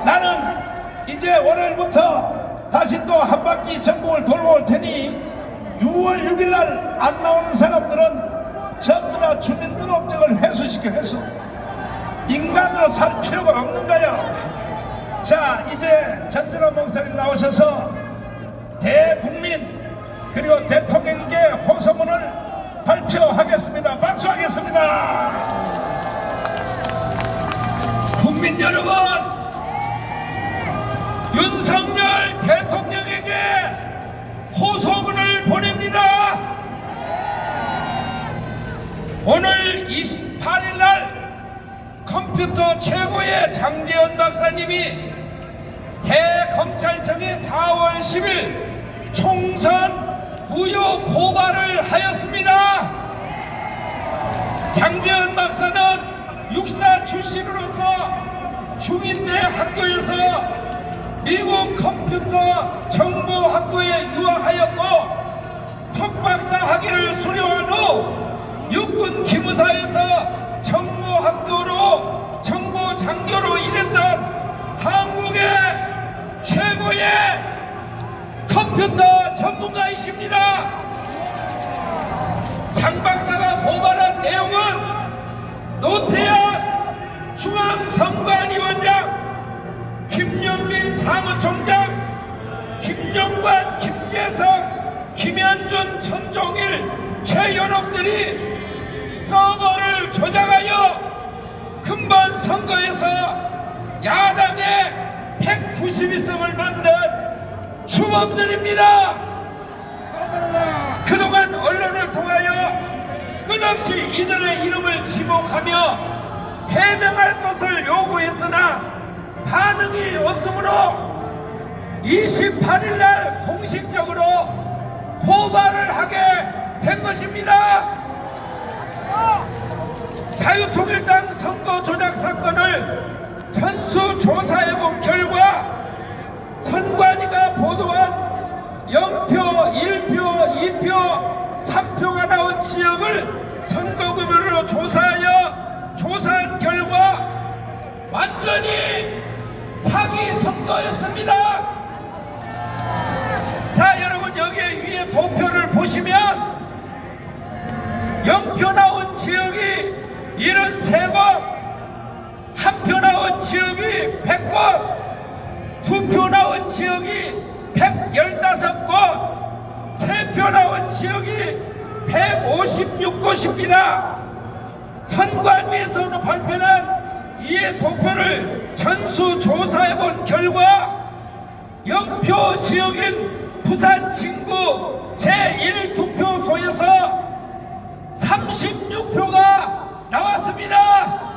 나는 이제 월요일부터 다시 또 한 바퀴 전국을 돌고 올 테니 6월 6일 날 안 나오는 사람들은 전부 다 주민등록증을 회수시켜 회수. 인간으로 살 필요가 없는 거야. 자, 이제 전준호 목사님 나오셔서 대국민 그리고 대통령께 호소문을 발표하겠습니다. 박수하겠습니다. 국민 여러분, 윤석열 대통령에게 호소문을 보냅니다. 오늘 28일 날 컴퓨터 최고의 장제원 박사님이 대검찰청에 4월 10일 총선 무효 고발을 하였습니다. 장제원 박사는 육사 출신으로서 중인대 학교에서 미국 컴퓨터 정보학교에 유학하였고 석박사 학위를 수료한 후 육군 기무사에서 정보학교로 정보장교로 일했던 한국의 최고의 컴퓨터 전문가이십니다. 장 박사가 고발한 내용은 노태현 중앙선관위원장, 김영민 사무총장, 김영관, 김재성, 김현준, 천종일, 최연옥들이 서버를 조작하여 근본 선거에서 야당의 192석을 만든 주범들입니다. 그동안 언론을 통하여 끝없이 이들의 이름을 지목하며 해명할 것을 요구했으나 반응이 없으므로 28일날 공식적으로 고발을 하게 된 것입니다. 자유통일당 선거 조작 사건을 전수조사해본 결과 선관위가 보도한 0표, 1표, 2표, 3표가 나온 지역을 선거구별로 조사한 결과 완전히 사기 선거였습니다. 자, 여러분 여기 위에 도표를 보시면 0표 나온 지역이 73곳, 1표 나온 지역이 100곳, 2표 나온 지역이 115곳, 3표 나온 지역이 156곳입니다. 선관위에서 발표한 이에 도표를 전수조사해본 결과 0표 지역인 부산 진구 제1투표소에서 36표가 나왔습니다.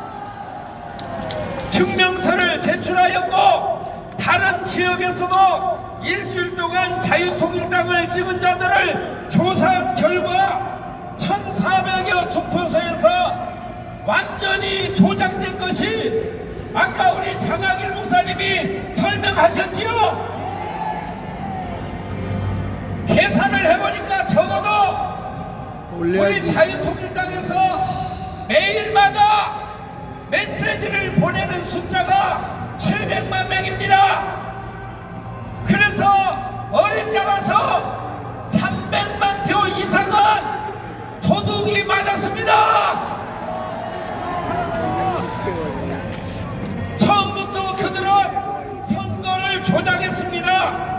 증명서를 제출하였고 다른 지역에서도 일주일 동안 자유통일당을 찍은 자들을 조사한 결과 1400여 투표소에서 완전히 조작된 것이 아까 우리 장학일 목사님이 설명하셨지요. 계산을 해보니까 적어도 우리 자유통일당에서 매일마다 메시지를 보내는 숫자가 700만 명입니다. 그래서 어림잡아서 300만 표 이상은 도둑이 맞았습니다. 처음부터 그들은 선거를 조작했습니다.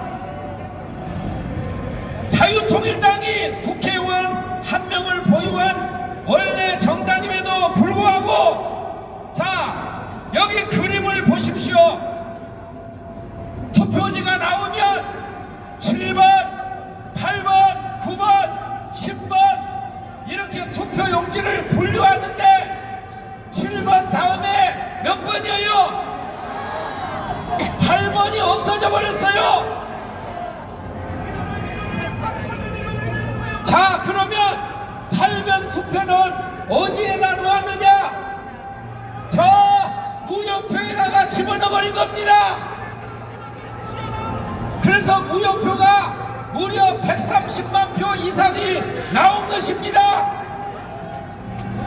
자유통일당이 국회의원 한 명을 보유한 원내 정당임에도 불구하고 자, 여기 그림을 보십시오. 투표지가 나오면 7번, 8번, 9번, 10번 이렇게 투표 용지를 분류하는데 7번 다음에 몇 번이에요? 8번이 없어져 버렸어요. 자, 그러면 8번 투표는 어디에다 놓았느냐? 저 무효표에다가 집어넣어버린 겁니다. 그래서 무효표가 무려 130만 표 이상이 나온 것입니다.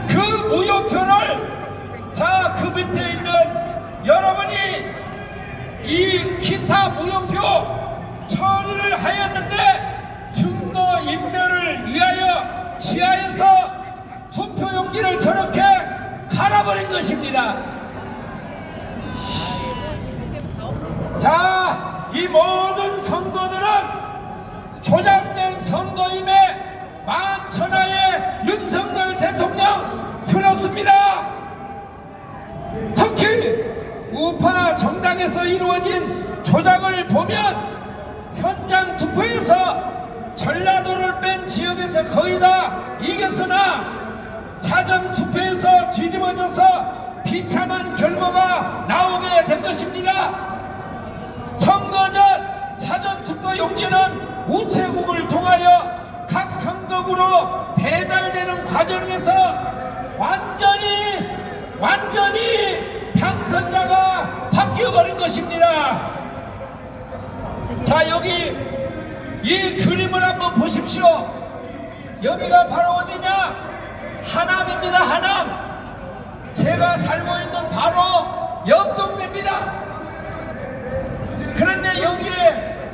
그 무효표를 자, 그 밑에 있는 여러분이 했는데 증거 인멸을 위하여 지하에서 투표용지를 저렇게 갈아버린 것입니다. 자, 이 모든 선거들은 조작된 선거임에 만천하에 윤석열 대통령 들었습니다. 특히 우파 정당에서 이루어진 조작을 보면 현장 투표에서 전라도를 뺀 지역에서 거의 다 이겼으나 사전 투표에서 뒤집어져서 비참한 결과가 나오게 된 것입니다. 선거 전 사전 투표 용지는 우체국을 통하여 각 선거구로 배달되는 과정에서 완전히 당선자가 바뀌어버린 것입니다. 자, 여기 이 그림을 한번 보십시오. 여기가 바로 어디냐? 하남입니다. 하남. 제가 살고 있는 바로 옆 동네입니다. 그런데 여기에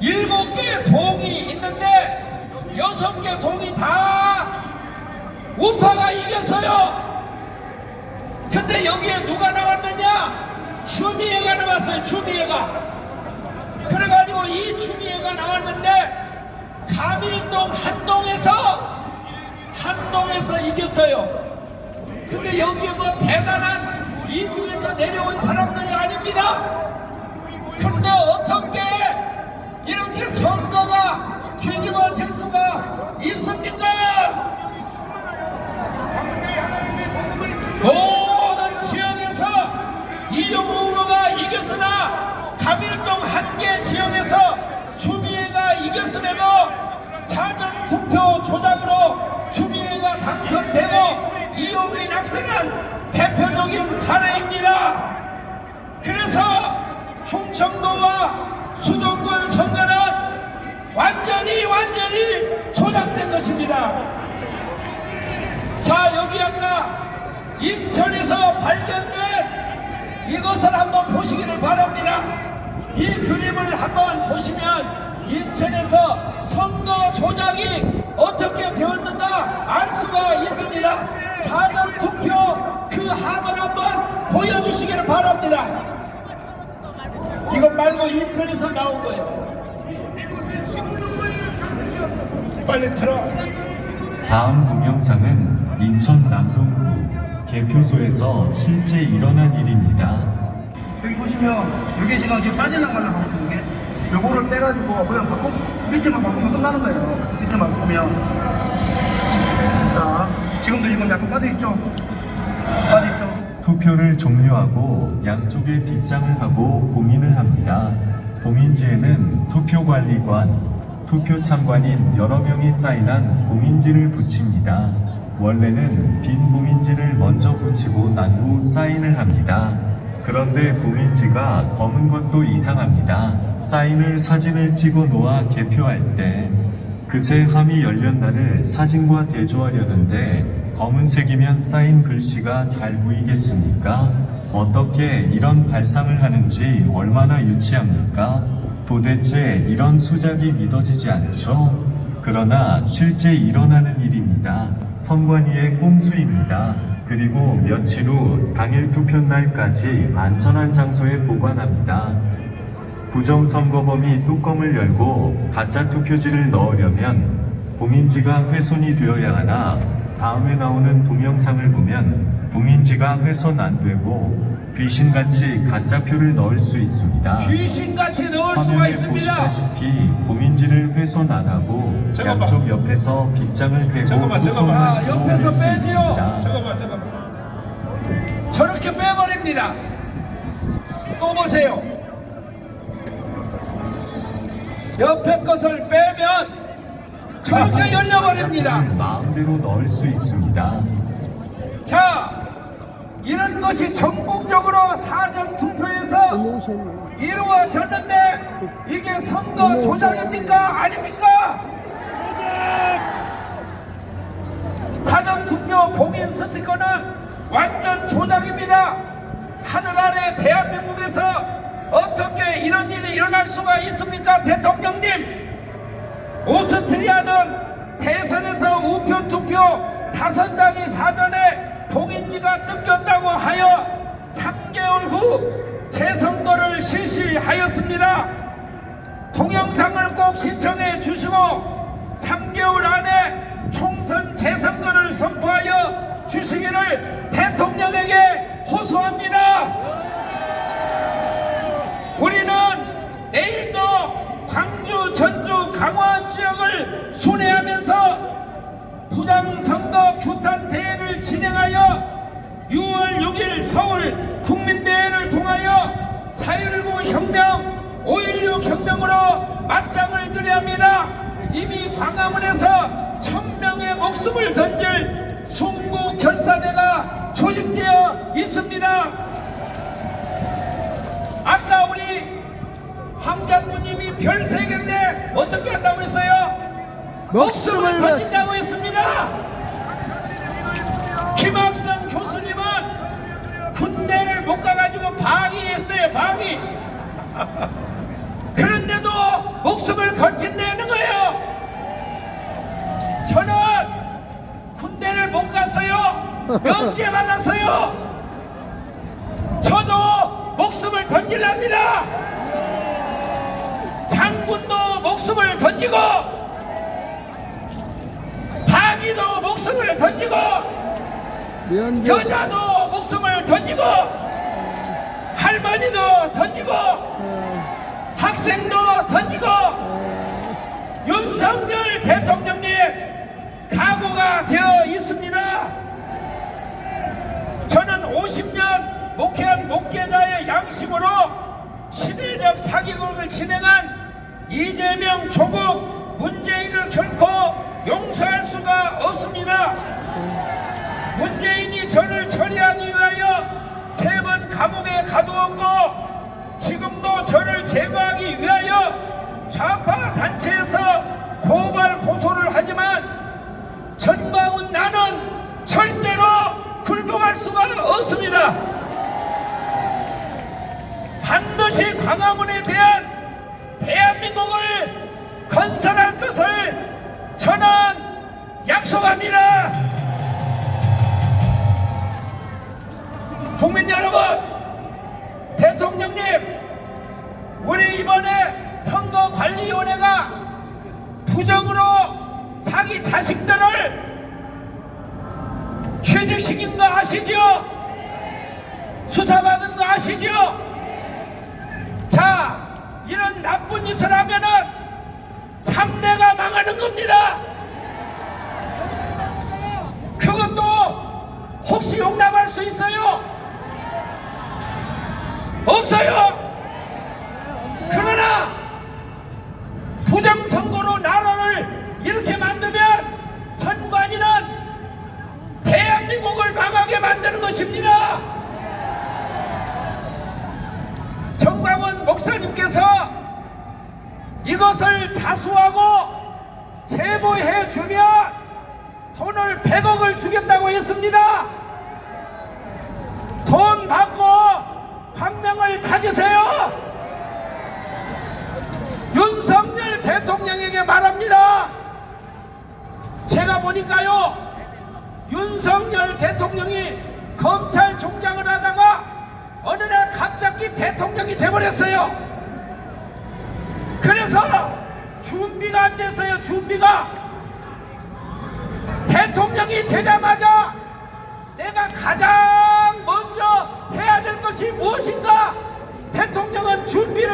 7개 동이 있는데 6개 동이 다 우파가 이겼어요. 근데 여기에 누가 나왔느냐? 추미애가 나왔어요. 추미애가. 그래가지고 이 추미애가 나왔는데 가밀동 한동에서 이겼어요. 근데 여기에 뭐 대단한 이국에서 내려온 사람들이 아닙니다. 근데 어떻게 이렇게 선거가 뒤집어질 수가 있습니까? 모든 지역에서 이용호 후보가 이겼으나 가밀동 한 개 지역에서 추미애가 이겼음에도 사전 투표 조작으로 추미애가 당선되고 이용이 낙선한 대표적인 사례입니다. 그래서 충청도와 수도권 선거는 완전히 조작된 것입니다. 자, 여기 아까 인천에서 발견된 이것을 한번 보시기를 바랍니다. 이 그림을 한번 보시면 인천에서 선거 조작이 어떻게 되었는가 알 수가 있습니다. 사전 투표 그 함을 한번 보여주시기를 바랍니다. 이것 말고 인천에서 나온 거예요. 빨리 틀어. 다음 동영상은 인천 남동구 개표소에서 실제 일어난 일입니다. 여기 보시면 이게 지금 빠질랑말랑 하거든요. 이게 요거를 빼가지고 그냥 밑에만 바꾸면 끝나는 거예요. 밑에만 바꾸면. 자, 지금도 이건 약간 빠져있죠? 빠져있죠? 투표를 종료하고 양쪽에 빗장을 하고 봉인을 합니다. 봉인지에는 투표관리관, 투표 참관인 여러 명이 사인한 봉인지를 붙입니다. 원래는 빈 봉인지를 먼저 붙이고 난 후 사인을 합니다. 그런데 봉인지가 검은 것도 이상합니다. 사인을 사진을 찍어 놓아 개표할 때 그새 함이 열린 날을 사진과 대조하려는데 검은색이면 사인 글씨가 잘 보이겠습니까? 어떻게 이런 발상을 하는지 얼마나 유치합니까? 도대체 이런 수작이 믿어지지 않죠? 그러나 실제 일어나는 일입니다. 선관위의 꼼수입니다. 그리고 며칠 후 당일 투표날까지 안전한 장소에 보관합니다. 부정선거범이 뚜껑을 열고 가짜 투표지를 넣으려면 봉인지가 훼손이 되어야 하나 다음에 나오는 동영상을 보면 봉인지가 훼손 안 되고 귀신같이 가짜표를 넣을 수 있습니다. 귀신같이 넣을 수가 화면에 있습니다. 보시다시피 봉인지를 훼손 안 하고 잠깐만. 양쪽 옆에서 빗장을 대고 잠깐만. 뚜껑만 자, 옆에서 넣을 수 빼지요. 있습니다. 잠깐만. 저렇게 빼버립니다. 또 보세요. 옆에 것을 빼면 저렇게 열려버립니다. 가짜표를 마음대로 넣을 수 있습니다. 자, 이런 것이 전국적으로 사전 투표에서 이루어졌는데 이게 선거 조작입니까? 아닙니까? 사전 투표 봉인 스티커는 완전 조작입니다. 하늘 아래 대한민국에서 어떻게 이런 일이 일어날 수가 있습니까? 대통령님, 오스트리아는 대선에서 우표 투표 5장이 사전에 봉인지가 뜯겼다고 하여 3개월 후 재선거를 실시하였습니다. 동영상을 꼭 시청해 주시고 3개월 안에 총선 재선거를 선포하여 주시기를 대통령에게 호소합니다. 우리는 내일도 광주, 전주, 강원 지역을 순회하면서 부장선거 규탄 대회를 진행하여 6월 6일 서울 국민대회를 통하여 4.19 혁명, 5.16 혁명으로 맞짱을 들여야 합니다. 이미 광화문에서 1000명의 목숨을 던질 순구 결사대가 조직되어 있습니다. 아까 우리 황 장군님이 별 3개인데 어떻게 한다고 했어요? 목숨을 던진다고 했습니다. 김학성 교수님은 군대를 못 가가지고 방위했어요. 방위. 그런데도 목숨을 걸친다는 거예요. 저는 군대를 못 갔어요. 명제 받았어요. 저도 목숨을 던질랍니다. 장군도 목숨을 던지고 방위도 목숨을 던지고 여자도 목숨을 던지고 할머니도 던지고 학생도 던지고 윤석열 대통령님 각오가 되어 있습니다. 저는 50년 목회한 목회자의 양심으로 시대적 사기극을 진행한 이재명, 조국, 문재인을 결코 용서할 수가 없습니다. 문재인이 저를 처리하기 위하여 3번 감옥에 가두었고 지금도 저를 제거하기 위하여 좌파 단체에서 고발 고소를 하지만 전광훈 나는 절대로 굴복할 수가 없습니다. 반드시 광화문에 대한 대한민국을 건설할 것을 저는 약속합니다. 국민 여러분, 대통령님, 우리 이번에 선거관리위원회가 부정으로 자기 자식들을 취직시킨 거 아시죠? 수사받은 거 아시죠? 자, 이런 나쁜 짓을 하면은 3대가 망하는 겁니다. 그것도 혹시 용납할 수 있어요? 없어요. 그러나 부정선거로 나라를 이렇게 만들면 선관위는 대한민국을 망하게 만드는 것입니다. 정광훈 목사님께서 이것을 자수하고 제보해 주면 돈을 100억을 주겠다고 했습니다. 돈 받고 광명을 찾으세요. 윤석열 대통령에게 말합니다. 제가 보니까요, 윤석열 대통령이 검찰총장을 하다가 어느 날 갑자기 대통령이 돼버렸어요. 그래서 준비가 안 됐어요. 준비가. 대통령이 되자마자 내가 가장 먼저 해야 될 것이 무엇인가? 대통령은 준비를